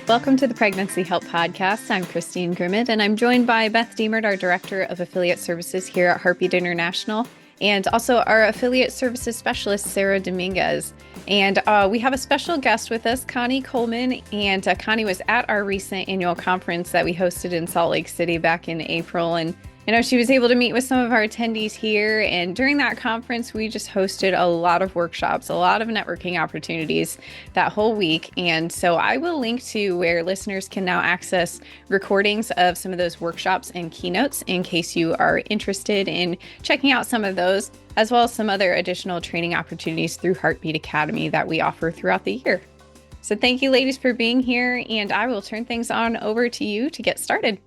Welcome to the Pregnancy Help Podcast. I'm Christine Grimmett, and I'm joined by Beth Deemert, our Director of Affiliate Services here at Heartbeat International, and also our Affiliate Services Specialist, Sarah Dominguez. And we have a special guest with us, Connie Coleman, and Connie was at our recent annual conference that we hosted in Salt Lake City back in April, and she was able to meet with some of our attendees here, and during that conference, we just hosted a lot of workshops, a lot of networking opportunities that whole week. And so I will link to where listeners can now access recordings of some of those workshops and keynotes in case you are interested in checking out some of those, as well as some other additional training opportunities through Heartbeat Academy that we offer throughout the year. So thank you, ladies, for being here, and I will turn things on over to you to get started.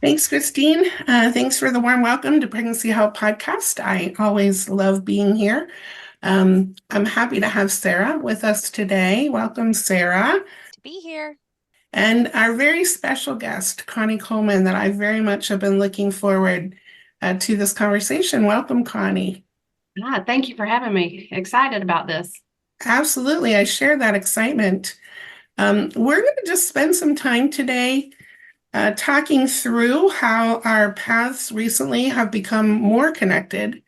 Thanks, Christine. Thanks for the warm welcome to Pregnancy Help Podcast. I always love being here. I'm happy to have Sarah with us today. Welcome, Sarah. To be here. And our very special guest, Connie Coleman, that I very much have been looking forward to this conversation. Welcome, Connie. Thank you for having me. Excited about this. Absolutely. I share that excitement. We're going to just spend some time today talking through how our paths recently have become more connected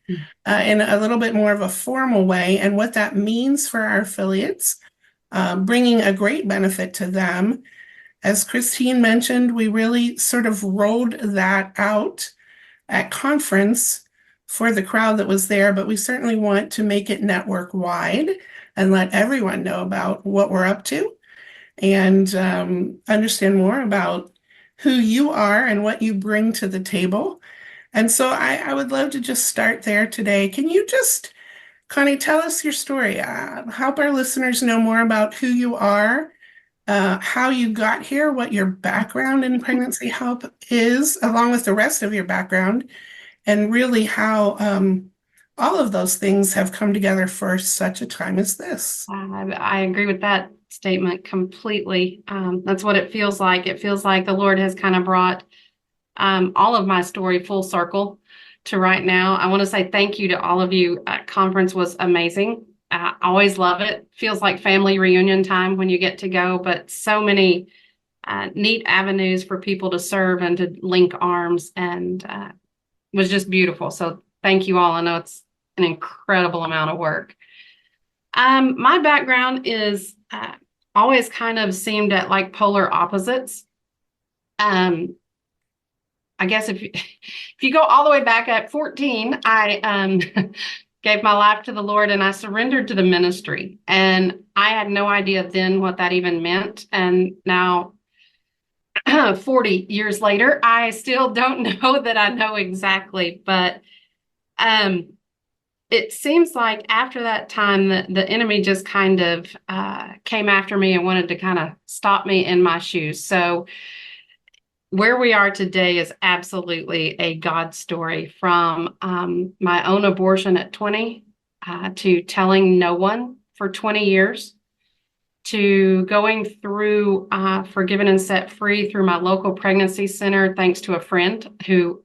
in a little bit more of a formal way, and what that means for our affiliates, bringing a great benefit to them. As Christine mentioned, we really sort of rolled that out at conference for the crowd that was there, but we certainly want to make it network wide and let everyone know about what we're up to and understand more about who you are and what you bring to the table. And so I would love to just start there today. Can you just, Connie, tell us your story? Help our listeners know more about who you are, how you got here, what your background in pregnancy help is, along with the rest of your background, and really how all of those things have come together for such a time as this. I agree with that statement completely. That's what it feels like. It feels like the Lord has kind of brought all of my story full circle to right now. I want to say thank you to all of you. Conference was amazing. I always love it. Feels like family reunion time when you get to go, but so many neat avenues for people to serve and to link arms, and was just beautiful. So thank you all. I know it's an incredible amount of work. My background is always kind of seemed at like polar opposites. I guess if you go all the way back at 14, I gave my life to the Lord and I surrendered to the ministry. And I had no idea then what that even meant. And now 40 years later, I still don't know that I know exactly, but it seems like after that time that the enemy just kind of came after me and wanted to kind of stop me in my shoes. So where we are today is absolutely a God story, from my own abortion at 20 to telling no one for 20 years, to going through Forgiven and Set Free through my local pregnancy center, thanks to a friend who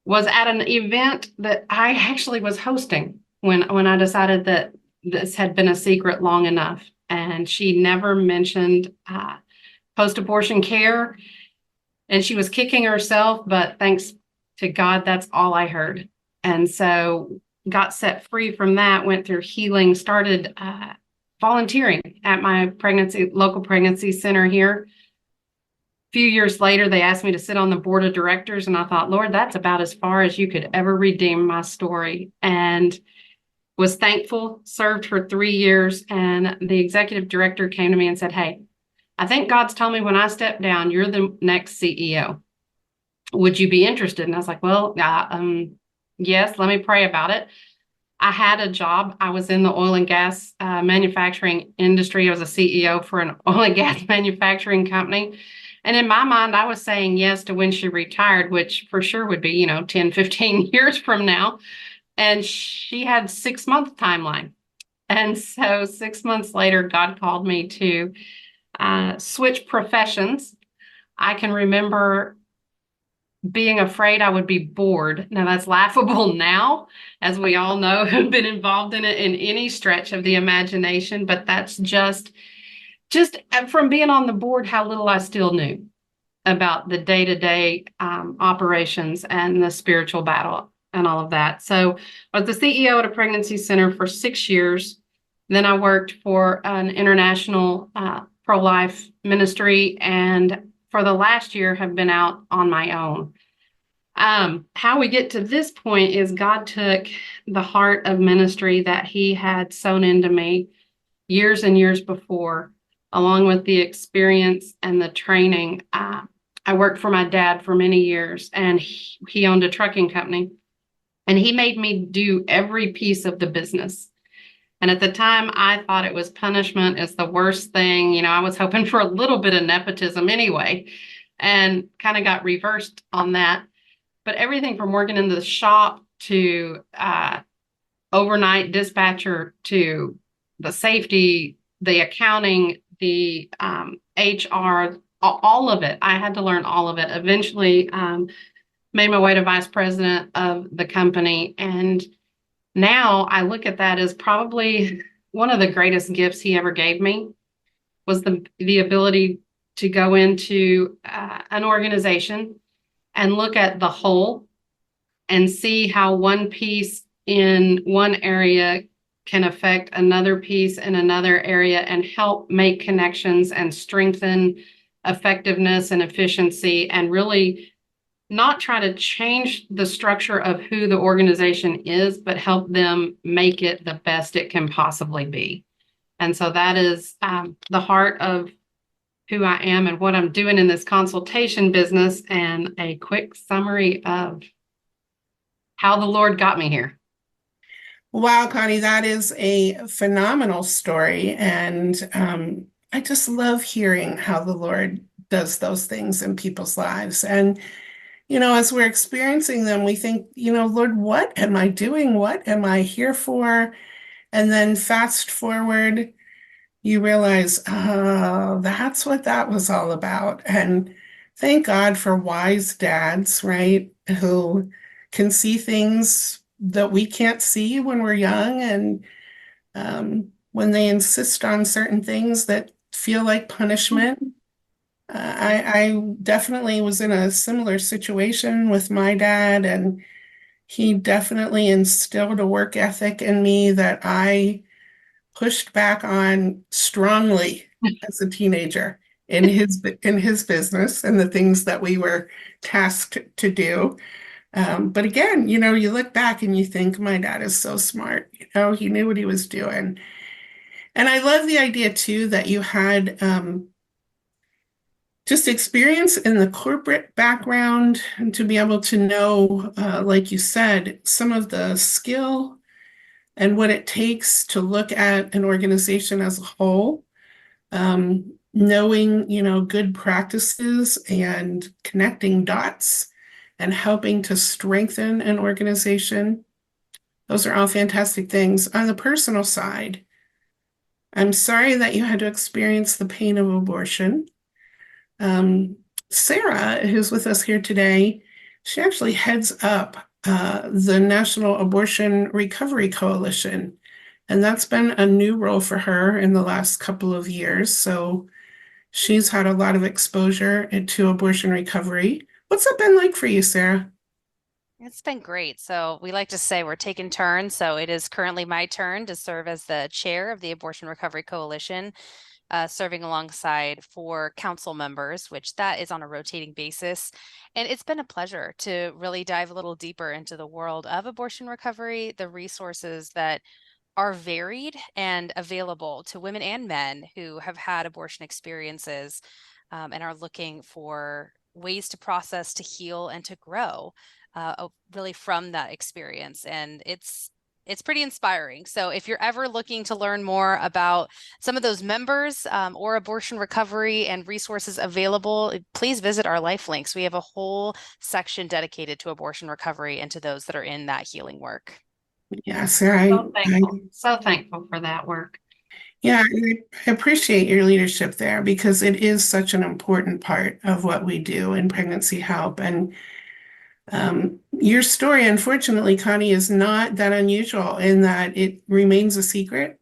was at an event that I actually was hosting when I decided that this had been a secret long enough. And she never mentioned post-abortion care, and she was kicking herself, but thanks to God, that's all I heard. And so got set free from that, went through healing, started volunteering at my local pregnancy center here. Few years later, they asked me to sit on the board of directors, and I thought, Lord, that's about as far as you could ever redeem my story. And was thankful, served for 3 years, and the executive director came to me and said, hey, I think God's told me when I step down, you're the next CEO. Would you be interested? And I was like, well, yes, let me pray about it. I had a job. I was in the oil and gas manufacturing industry. I was a CEO for an oil and gas manufacturing company. And in my mind, I was saying yes to when she retired, which for sure would be, 10, 15 years from now. And she had 6-month timeline. And so 6 months later, God called me to switch professions. I can remember being afraid I would be bored. Now that's laughable now, as we all know who've been involved in it in any stretch of the imagination, but that's just just from being on the board, how little I still knew about the day-to-day operations and the spiritual battle and all of that. So I was the CEO at a pregnancy center for 6 years. Then I worked for an international pro-life ministry, and for the last year have been out on my own. How we get to this point is God took the heart of ministry that he had sown into me years and years before, along with the experience and the training. I worked for my dad for many years, and he owned a trucking company, and he made me do every piece of the business. And at the time, I thought it was punishment. It's the worst thing. You know, I was hoping for a little bit of nepotism anyway, and kind of got reversed on that. But everything from working in the shop to overnight dispatcher to the safety, the accounting, the HR, all of it. I had to learn all of it. Eventually made my way to vice president of the company. And now I look at that as probably one of the greatest gifts he ever gave me, was the ability to go into an organization and look at the whole and see how one piece in one area can affect another piece in another area and help make connections and strengthen effectiveness and efficiency, and really not try to change the structure of who the organization is, but help them make it the best it can possibly be. And so that is the heart of who I am and what I'm doing in this consultation business, and a quick summary of how the Lord got me here. Wow, Connie, that is a phenomenal story. And I just love hearing how the Lord does those things in people's lives. And, you know, as we're experiencing them, we think, you know, Lord, what am I doing? What am I here for? And then fast forward, you realize, oh, that's what that was all about. And thank God for wise dads, right? Who can see things that we can't see when we're young. And when they insist on certain things that feel like punishment. I definitely was in a similar situation with my dad, and he definitely instilled a work ethic in me that I pushed back on strongly as a teenager in his business and the things that we were tasked to do. But again, you know, you look back and you think, my dad is so smart. You know, he knew what he was doing. And I love the idea too that you had just experience in the corporate background, and to be able to know, like you said, some of the skill and what it takes to look at an organization as a whole, knowing, you know, good practices and connecting dots and helping to strengthen an organization. Those are all fantastic things. On the personal side, I'm sorry that you had to experience the pain of abortion. Sarah, who's with us here today, she actually heads up the National Abortion Recovery Coalition, and that's been a new role for her in the last couple of years. So she's had a lot of exposure to abortion recovery. What's that been like for you, Sarah? It's been great. So we like to say we're taking turns. So it is currently my turn to serve as the chair of the Abortion Recovery Coalition, serving alongside 4 council members, which that is on a rotating basis. And it's been a pleasure to really dive a little deeper into the world of abortion recovery, the resources that are varied and available to women and men who have had abortion experiences, and are looking for ways to process, to heal, and to grow really from that experience. And it's pretty inspiring. So if you're ever looking to learn more about some of those members or abortion recovery and resources available, please visit our life links. We have a whole section dedicated to abortion recovery and to those that are in that healing work. Yeah, Sarah, So thankful for that work. Yeah, I appreciate your leadership there, because it is such an important part of what we do in pregnancy help. And your story, unfortunately, Connie, is not that unusual in that it remains a secret.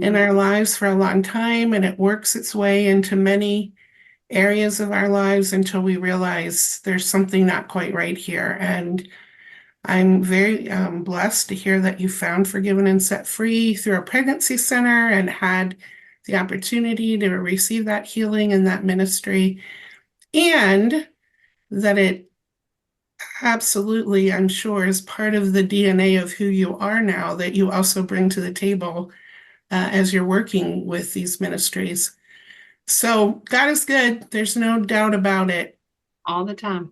in our lives for a long time, and it works its way into many areas of our lives until we realize there's something not quite right here. And I'm very blessed to hear that you found Forgiven and Set Free through a pregnancy center and had the opportunity to receive that healing and that ministry, and that it absolutely, I'm sure, is part of the DNA of who you are now, that you also bring to the table as you're working with these ministries. So God is good. There's no doubt about it. All the time.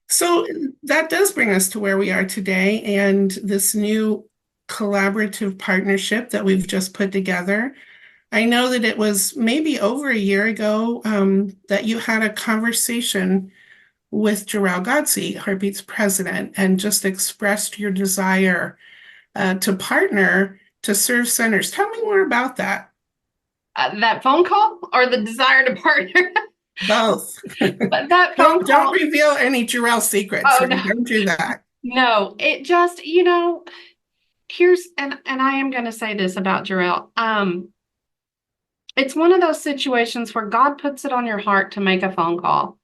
So that does bring us to where we are today and this new collaborative partnership that we've just put together. I know that it was maybe over a year ago that you had a conversation with Jarrell Godsey, Heartbeat's president, and just expressed your desire to partner to serve centers. Tell me more about that. That phone call or the desire to partner? Both. But that phone call. Don't reveal any Jarrell secrets. Oh, right? no. Don't do that. No, it just, here's, and I am going to say this about Jarrell. It's one of those situations where God puts it on your heart to make a phone call.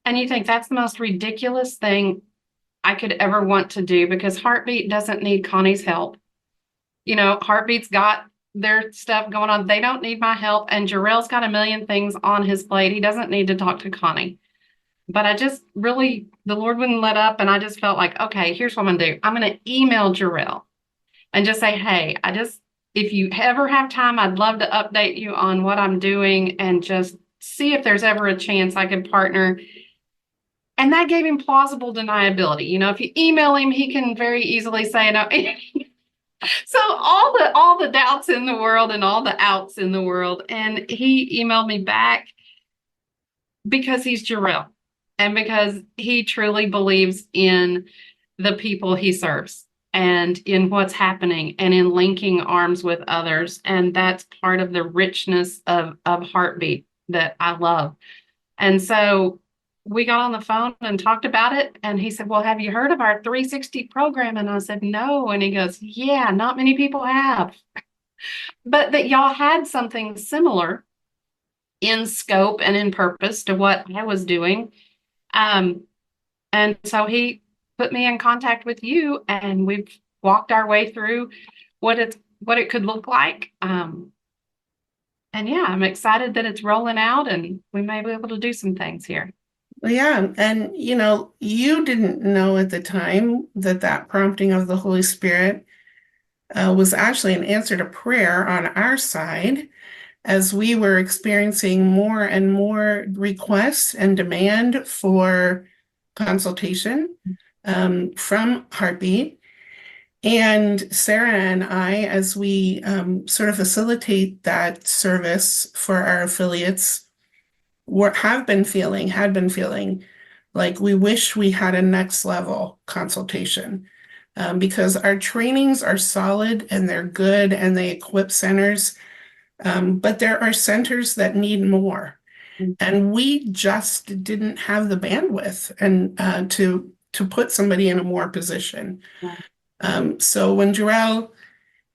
And you think that's the most ridiculous thing I could ever want to do, because Heartbeat doesn't need Connie's help. Heartbeat's got their stuff going on. They don't need my help. And Jarrell's got a million things on his plate. He doesn't need to talk to Connie. But I just really, the Lord wouldn't let up. And I just felt like, okay, here's what I'm going to do. I'm going to email Jarrell and just say, hey, if you ever have time, I'd love to update you on what I'm doing and just see if there's ever a chance I could partner. And that gave him plausible deniability. If you email him, he can very easily say no. So all the doubts in the world and all the outs in the world. And he emailed me back because he's Jarrell and because he truly believes in the people he serves and in what's happening and in linking arms with others. And that's part of the richness of Heartbeat that I love. And so we got on the phone and talked about it. And he said, well, have you heard of our 360 program? And I said, no. And he goes, yeah, not many people have. But that y'all had something similar in scope and in purpose to what I was doing. And so he put me in contact with you, and we've walked our way through what it could look like. And yeah, I'm excited that it's rolling out and we may be able to do some things here. Yeah, and you didn't know at the time that prompting of the Holy Spirit was actually an answer to prayer on our side, as we were experiencing more and more requests and demand for consultation from Heartbeat. And Sarah and I, as we sort of facilitate that service for our affiliates, had been feeling like we wish we had a next level consultation, because our trainings are solid and they're good and they equip centers, but there are centers that need more. And we just didn't have the bandwidth and to put somebody in a more position. So when Jarrell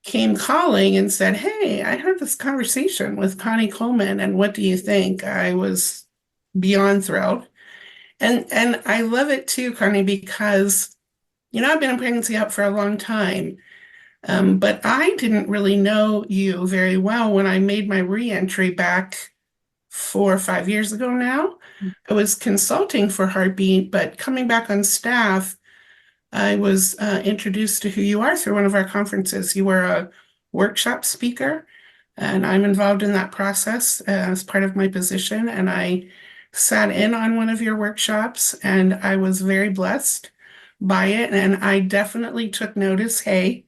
came calling and said, hey, I had this conversation with Connie Coleman, and what do you think? I was beyond thrilled. And I love it too, Connie, because, I've been in pregnancy help for a long time, but I didn't really know you very well when I made my reentry back 4 or 5 years ago now. I was consulting for Heartbeat, but coming back on staff, I was introduced to who you are through one of our conferences. You were a workshop speaker, and I'm involved in that process as part of my position. And I sat in on one of your workshops, and I was very blessed by it. And I definitely took notice, hey,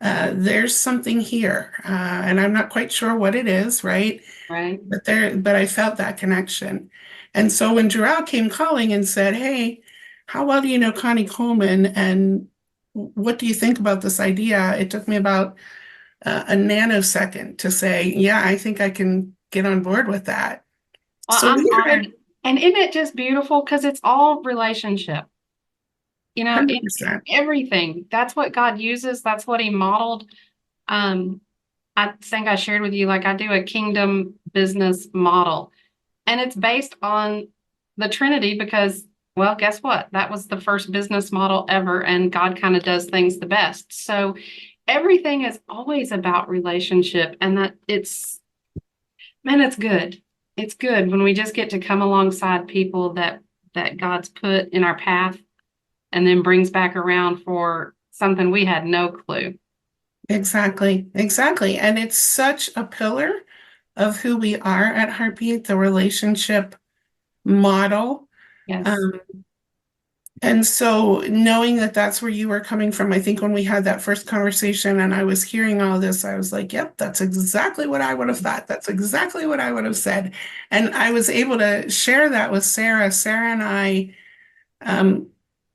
there's something here, and I'm not quite sure what it is, right? Right. But I felt that connection. And so when Jarrell came calling and said, hey, how well do you know Connie Coleman, and what do you think about this idea? It took me about a nanosecond to say, yeah, I think I can get on board with that. Well, So I'm honored. And isn't it just beautiful? Because it's all relationship. 100%. Everything. That's what God uses. That's what he modeled. I think I shared with you, like I do a kingdom business model, and it's based on the Trinity because, well, guess what? That was the first business model ever, and God kind of does things the best. So everything is always about relationship, and that it's good. It's good when we just get to come alongside people that God's put in our path and then brings back around for something we had no clue. Exactly, exactly. And it's such a pillar of who we are at Heartbeat, the relationship model. Yes. And so knowing that that's where you were coming from, I think when we had that first conversation and I was hearing all this, I was like, yep, that's exactly what I would have thought. That's exactly what I would have said. And I was able to share that with Sarah. Sarah and I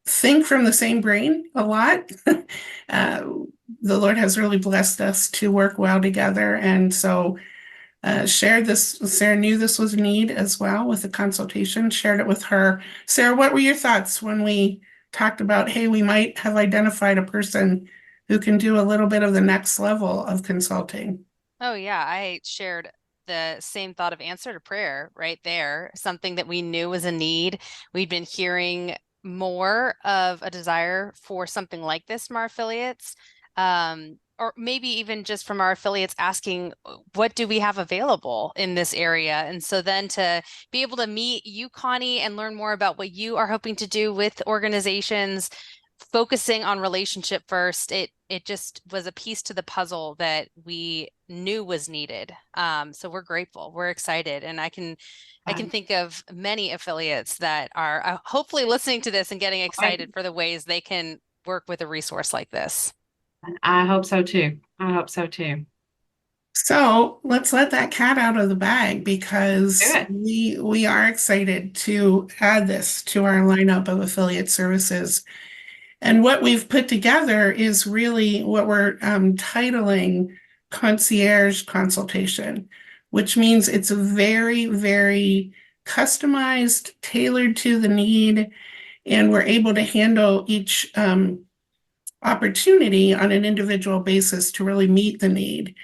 think from the same brain a lot. The Lord has really blessed us to work well together. And so shared this. Sarah knew this was a need as well with the consultation, shared it with her. Sarah, what were your thoughts when we talked about, hey, we might have identified a person who can do a little bit of the next level of consulting? Oh, yeah. I shared the same thought of answer to prayer right there, something that we knew was a need. We'd been hearing more of a desire for something like this from our affiliates. Or maybe even just from our affiliates asking, what do we have available in this area? And so then to be able to meet you, Connie, and learn more about what you are hoping to do with organizations, focusing on relationship first, it just was a piece to the puzzle that we knew was needed. So we're grateful, we're excited, and I can think of many affiliates that are hopefully listening to this and getting excited for the ways they can work with a resource like this. I hope so too. I hope so too. So let's let that cat out of the bag because we are excited to add this to our lineup of affiliate services. And what we've put together is really what we're titling Concierge Consultation, which means it's very, very customized, tailored to the need, and we're able to handle each opportunity on an individual basis to really meet the need.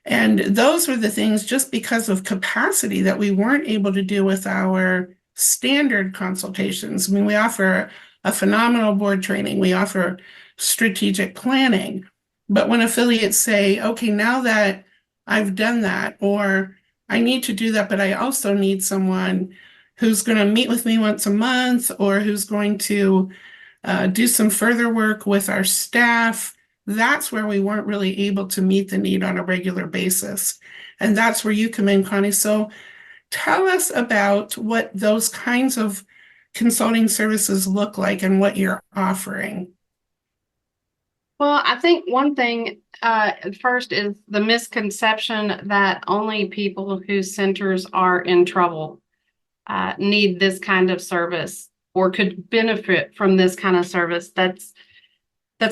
And those were the things just because of capacity that we weren't able to do with our standard consultations. I mean, we offer a phenomenal board training, we offer strategic planning. But when affiliates say, okay, now that I've done that, or I need to do that, but I also need someone who's going to meet with me once a month, or who's going to do some further work with our staff, that's where we weren't really able to meet the need on a regular basis. And that's where you come in, Connie. So tell us about what those kinds of consulting services look like and what you're offering. Well, I think one thing first is the misconception that only people whose centers are in trouble need this kind of service or could benefit from this kind of service. That's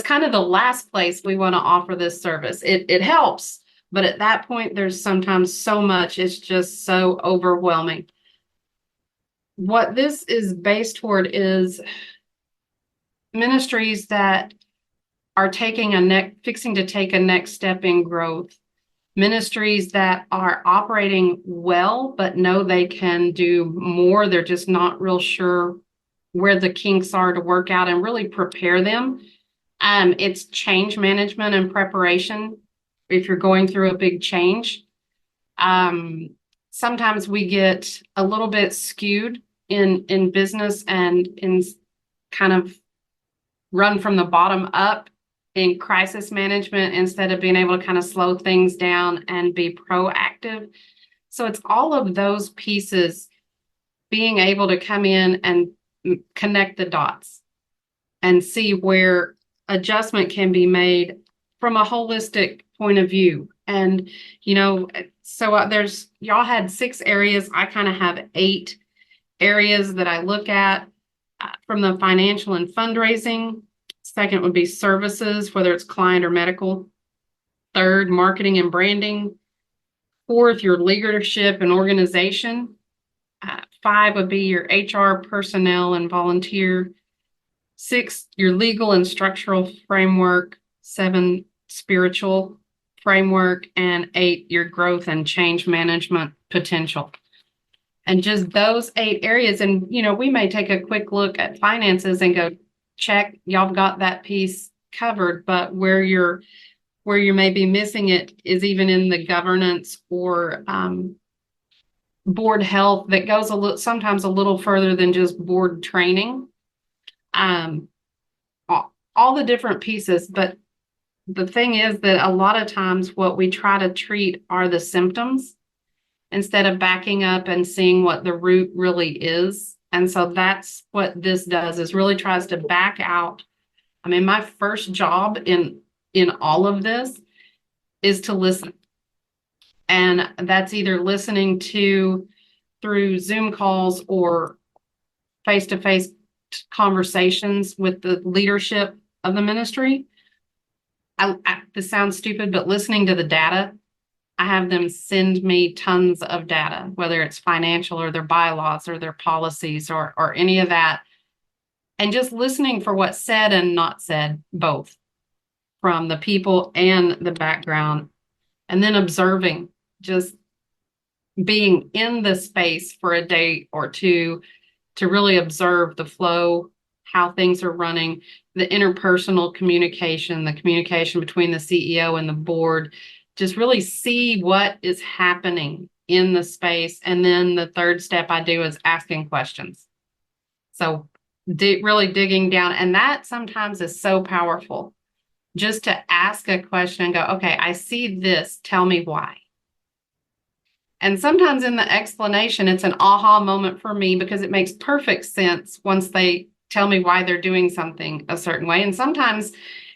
kind of the last place we want to offer this service. It helps, but at that point, there's sometimes so much, it's just so overwhelming. What this is based toward is ministries that are fixing to take a next step in growth, ministries that are operating well, but know they can do more. They're just not real sure where the kinks are to work out and really prepare them. It's change management and preparation if you're going through a big change. Sometimes we get a little bit skewed in business and in kind of run from the bottom up in crisis management instead of being able to kind of slow things down and be proactive. So it's all of those pieces being able to come in and connect the dots and see where adjustment can be made from a holistic point of view. And, so y'all had 6 areas. I kind of have 8 areas that I look at from the financial and fundraising. Second would be services, whether it's client or medical. Third, marketing and branding. Fourth, your leadership and organization. 5 would be your HR, personnel, and volunteer. 6, your legal and structural framework. 7, spiritual framework, and 8, your growth and change management potential. And just those 8 areas. And, we may take a quick look at finances and go, check, y'all got that piece covered. But where you may be missing it is even in the governance or board health that goes sometimes a little further than just board training. All the different pieces. But the thing is that a lot of times what we try to treat are the symptoms instead of backing up and seeing what the root really is. And so that's what this does, is really tries to back out. I mean, my first job in all of this is to listen. And that's either listening through Zoom calls or face-to-face conversations with the leadership of the ministry. This sounds stupid, but listening to the data, I have them send me tons of data, whether it's financial or their bylaws or their policies or any of that. And just listening for what's said and not said, both from the people and the background. And then observing, just being in the space for a day or two to really observe the flow, how things are running, the interpersonal communication, the communication between the CEO and the board, just really see what is happening in the space. And then the third step I do is asking questions. So really digging down. And that sometimes is so powerful, just to ask a question and go, okay, I see this, tell me why. And sometimes in the explanation, it's an aha moment for me because it makes perfect sense once they tell me why they're doing something a certain way. And sometimes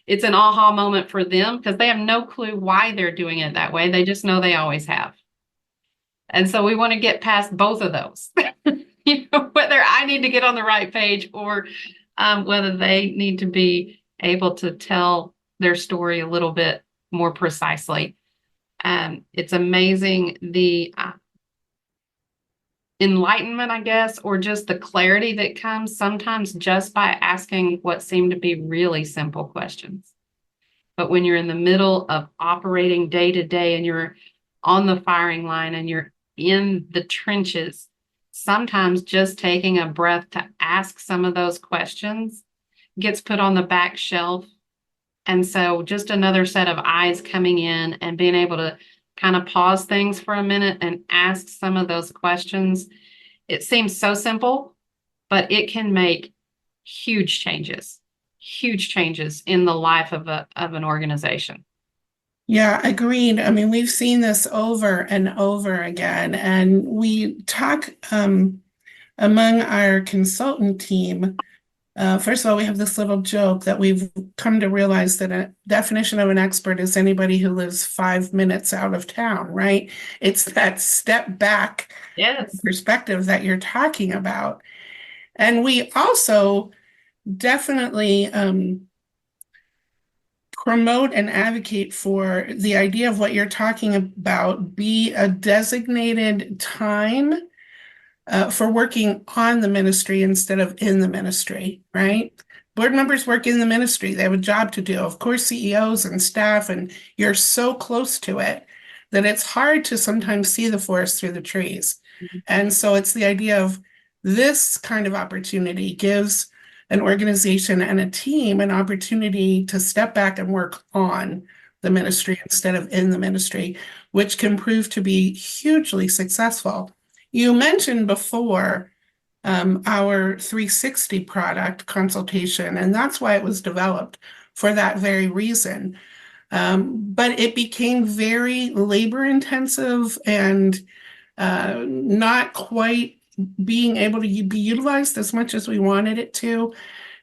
it's an aha moment for them because they have no clue why they're doing it that way. They just know they always have. And so we want to get past both of those, whether I need to get on the right page or whether they need to be able to tell their story a little bit more precisely. It's amazing the enlightenment, I guess, or just the clarity that comes sometimes just by asking what seem to be really simple questions. But when you're in the middle of operating day to day and you're on the firing line and you're in the trenches, sometimes just taking a breath to ask some of those questions gets put on the back shelf. And so just another set of eyes coming in and being able to kind of pause things for a minute and ask some of those questions. It seems so simple, but it can make huge changes in the life of an organization. Yeah, agreed. I mean, we've seen this over and over again, and we talk among our consultant team. First of all, we have this little joke that we've come to realize that a definition of an expert is anybody who lives 5 minutes out of town, right? It's that step back perspective that you're talking about. And we also definitely promote and advocate for the idea of what you're talking about be a designated time for working on the ministry instead of in the ministry, right? Board members work in the ministry. They have a job to do. Of course, CEOs and staff, and you're so close to it that it's hard to sometimes see the forest through the trees. Mm-hmm. And so it's the idea of this kind of opportunity gives an organization and a team an opportunity to step back and work on the ministry instead of in the ministry, which can prove to be hugely successful. You mentioned before our 360 product Consultation, and that's why it was developed for that very reason. But it became very labor intensive and not quite being able to be utilized as much as we wanted it to.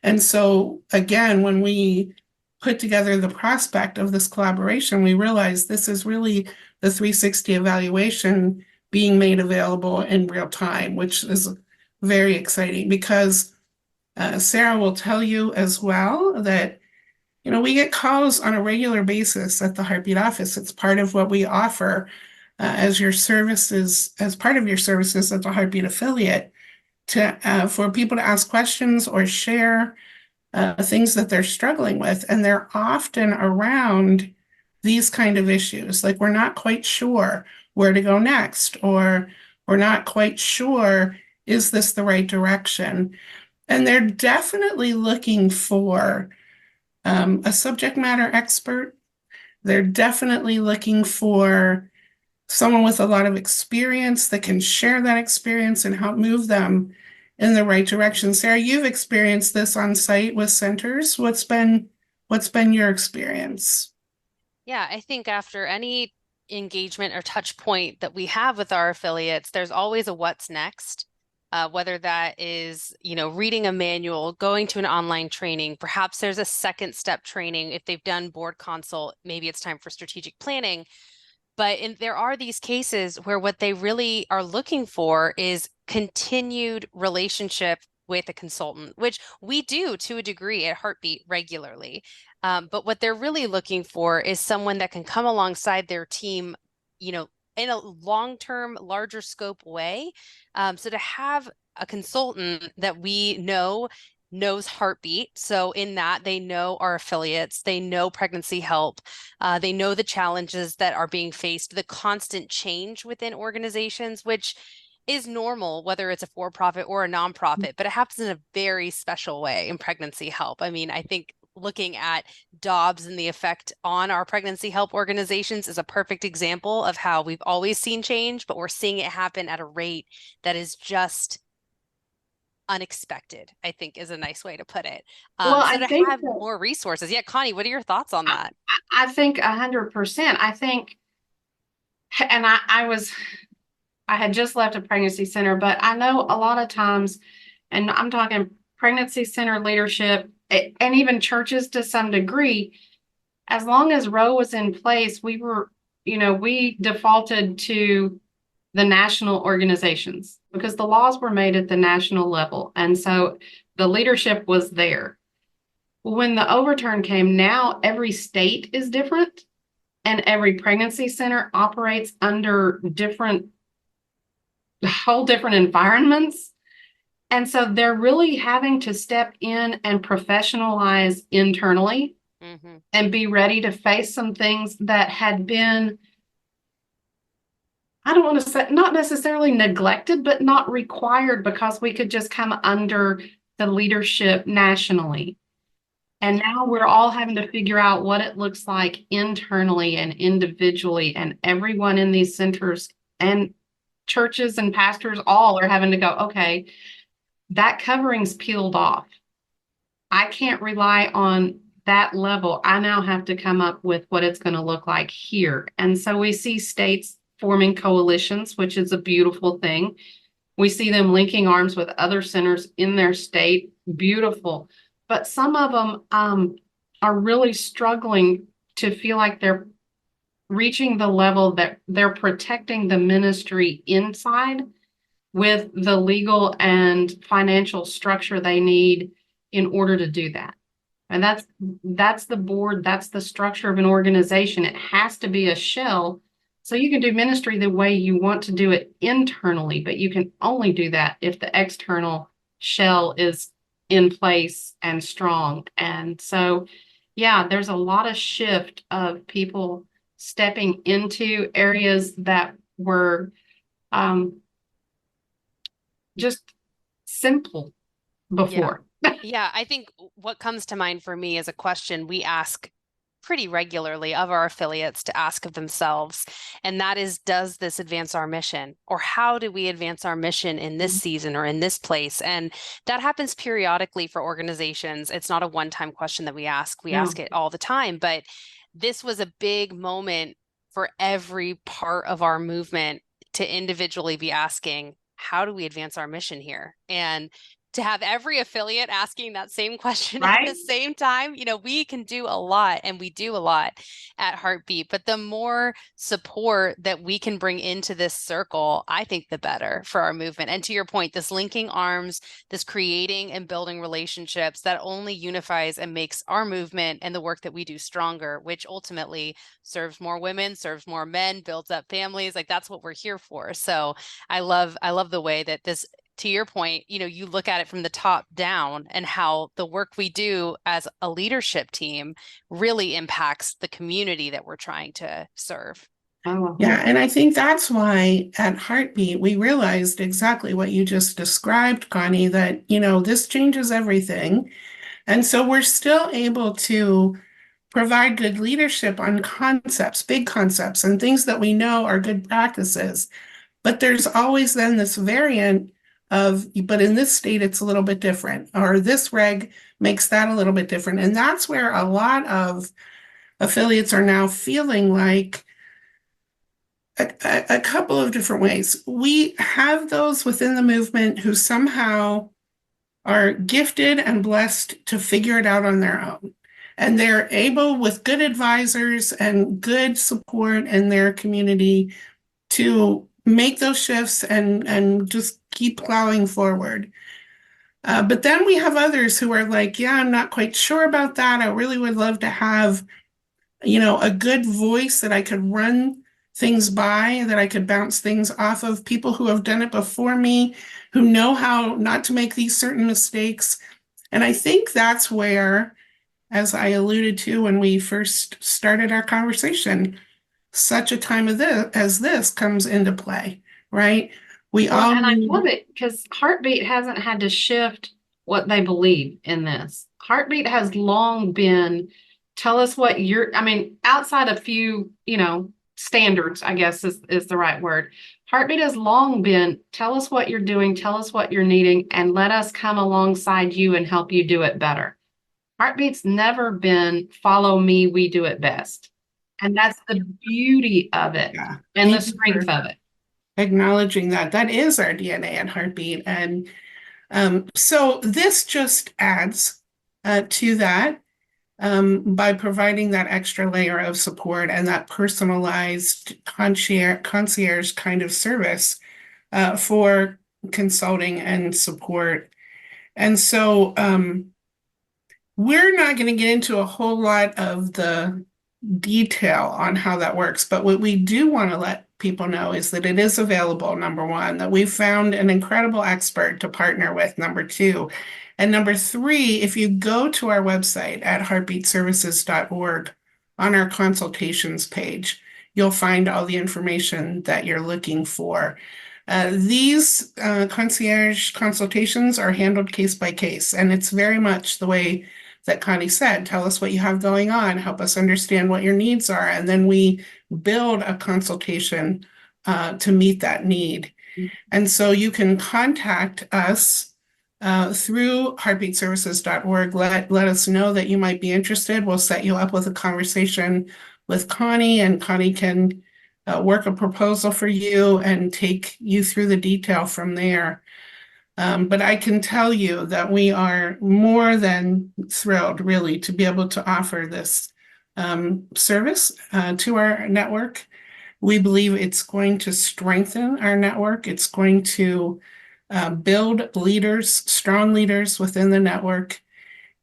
And so again, when we put together the prospect of this collaboration, we realized this is really the 360 evaluation being made available in real time, which is very exciting because Sarah will tell you as well that, we get calls on a regular basis at the Heartbeat office. It's part of what we offer as part of your services as a Heartbeat affiliate for people to ask questions or share things that they're struggling with. And they're often around these kind of issues. Like we're not quite sure where to go next, or we're not quite sure, is this the right direction? And they're definitely looking for a subject matter expert. They're definitely looking for someone with a lot of experience that can share that experience and help move them in the right direction. Sarah, you've experienced this on site with centers. What's been your experience? Yeah, I think after any engagement or touch point that we have with our affiliates, there's always a what's next. Whether that is, reading a manual, going to an online training, perhaps there's a second step training. If they've done board consult, maybe it's time for strategic planning. But there are these cases where what they really are looking for is continued relationship with a consultant, which we do to a degree at Heartbeat regularly. But what they're really looking for is someone that can come alongside their team, in a long-term, larger scope way. So to have a consultant that we know knows Heartbeat. So in that, they know our affiliates, they know pregnancy help, they know the challenges that are being faced, the constant change within organizations, which is normal, whether it's a for-profit or a nonprofit, but it happens in a very special way in pregnancy help. I mean, I think looking at Dobbs and the effect on our pregnancy help organizations is a perfect example of how we've always seen change, but we're seeing it happen at a rate that is just unexpected, I think is a nice way to put it. Well, So I to think have that more resources. Yeah, Connie, what are your thoughts on that? I think 100%. I think, and I had just left a pregnancy center, but I know a lot of times, and I'm talking pregnancy center leadership and even churches to some degree, as long as Roe was in place, we defaulted to the national organizations because the laws were made at the national level. And so the leadership was there. When the overturn came, now every state is different and every pregnancy center operates under whole different environments. And so they're really having to step in and professionalize internally and be ready to face some things that had been, I don't want to say not necessarily neglected, but not required because we could just come under the leadership nationally. And now we're all having to figure out what it looks like internally and individually, and everyone in these centers and churches and pastors all are having to go, okay, that covering's peeled off. I can't rely on that level. I now have to come up with what it's going to look like here. And so we see states forming coalitions, which is a beautiful thing. We see them linking arms with other centers in their state. Beautiful. But some of them are really struggling to feel like they're reaching the level that they're protecting the ministry inside with the legal and financial structure they need in order to do that. And that's the board, that's the structure of an organization. It has to be a shell. So you can do ministry the way you want to do it internally, but you can only do that if the external shell is in place and strong. And so, yeah, there's a lot of shift of people stepping into areas that were just simple before. Yeah, I think what comes to mind for me is a question we ask pretty regularly of our affiliates to ask of themselves. And that is, does this advance our mission? Or how do we advance our mission in this season or in this place? And that happens periodically for organizations. It's not a one-time question that we ask. We ask it all the time. But this was a big moment for every part of our movement to individually be asking, how do we advance our mission here? And to have every affiliate asking that same question at the same time, we can do a lot, and we do a lot at Heartbeat, but the more support that we can bring into this circle, I think the better for our movement. And to your point, this linking arms, this creating and building relationships, that only unifies and makes our movement and the work that we do stronger, which ultimately serves more women, serves more men, builds up families. Like, that's what we're here for. So I love the way that this to your point, you look at it from the top down and how the work we do as a leadership team really impacts the community that we're trying to serve. Yeah, and I think that's why at Heartbeat, we realized exactly what you just described, Connie, that, this changes everything. And so we're still able to provide good leadership on concepts, big concepts, and things that we know are good practices. But there's always then this variant of, but in this state, it's a little bit different, or this reg makes that a little bit different. And that's where a lot of affiliates are now feeling like a couple of different ways. We have those within the movement who somehow are gifted and blessed to figure it out on their own. And they're able, with good advisors and good support in their community, to make those shifts and just keep plowing forward. But then we have others who are like, yeah, I'm not quite sure about that. I really would love to have, a good voice that I could run things by, that I could bounce things off of, people who have done it before me, who know how not to make these certain mistakes. And I think that's where, as I alluded to when we first started our conversation, such a time as this comes into play, right? And I love it because Heartbeat hasn't had to shift what they believe in this. Heartbeat has long been, tell us what outside a few, standards, I guess is the right word. Heartbeat has long been, tell us what you're doing, tell us what you're needing, and let us come alongside you and help you do it better. Heartbeat's never been, follow me, we do it best. And that's the beauty of it and the strength of it. Acknowledging that is our DNA at Heartbeat. And so this just adds to that by providing that extra layer of support and that personalized concierge kind of service for consulting and support. And so we're not going to get into a whole lot of the detail on how that works, but what we do want to let people know is that it is available, number one, that we've found an incredible expert to partner with, number two. And number three, if you go to our website at heartbeatservices.org on our consultations page, you'll find all the information that you're looking for. These concierge consultations are handled case by case, and it's very much the way that Connie said, tell us what you have going on, help us understand what your needs are, and then we build a consultation to meet that need. And so you can contact us through heartbeatservices.org. Let us know that you might be interested. We'll set you up with a conversation with Connie, and Connie can work a proposal for you and take you through the detail from there. But I can tell you that we are more than thrilled, really, to be able to offer this service to our network. We believe it's going to strengthen our network. It's going to build leaders, strong leaders within the network.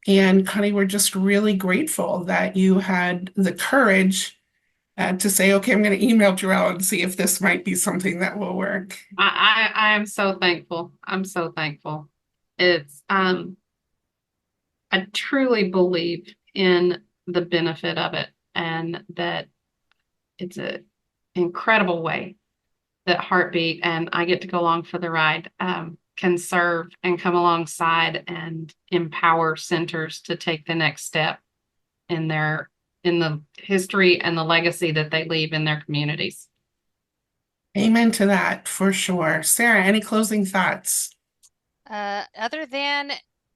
And Connie, we're just really grateful that you had the courage to say, okay, I'm going to email Jarell and see if this might be something that will work. I am so thankful. I'm so thankful. It's I truly believe in the benefit of it, and that it's an incredible way that Heartbeat, and I get to go along for the ride, can serve and come alongside and empower centers to take the next step in the history and the legacy that they leave in their communities. Amen to that, for sure. Sarah, any closing thoughts? Other than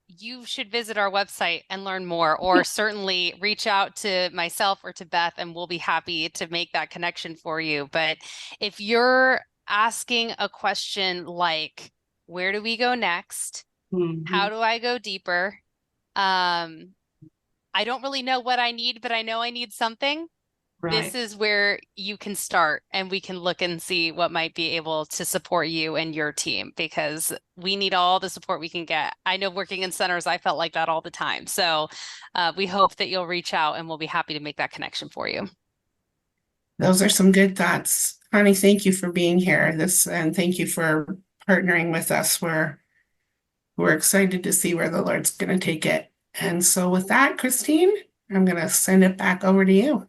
you should visit our website and learn more, or certainly reach out to myself or to Beth, and we'll be happy to make that connection for you. But if you're asking a question like, where do we go next? How do I go deeper? I don't really know what I need, but I know I need something. Right. This is where you can start, and we can look and see what might be able to support you and your team, because we need all the support we can get. I know working in centers, I felt like that all the time. So we hope that you'll reach out, and we'll be happy to make that connection for you. Those are some good thoughts. Connie, thank you for being here. And thank you for partnering with us. We're excited to see where the Lord's going to take it. And so with that, Christine, I'm going to send it back over to you.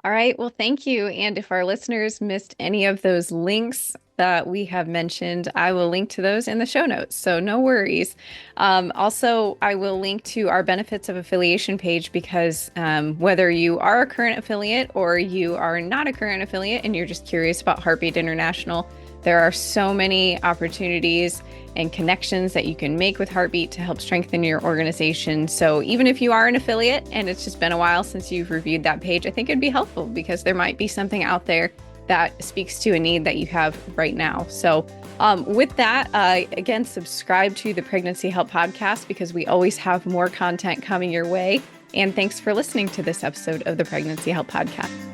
All right. Well, thank you. And if our listeners missed any of those links that we have mentioned, I will link to those in the show notes. So no worries. Also, I will link to our benefits of affiliation page because whether you are a current affiliate or you are not a current affiliate and you're just curious about Heartbeat International, there are so many opportunities and connections that you can make with Heartbeat to help strengthen your organization. So even if you are an affiliate and it's just been a while since you've reviewed that page, I think it'd be helpful because there might be something out there that speaks to a need that you have right now. So with that, again, subscribe to the Pregnancy Help Podcast because we always have more content coming your way. And thanks for listening to this episode of the Pregnancy Help Podcast.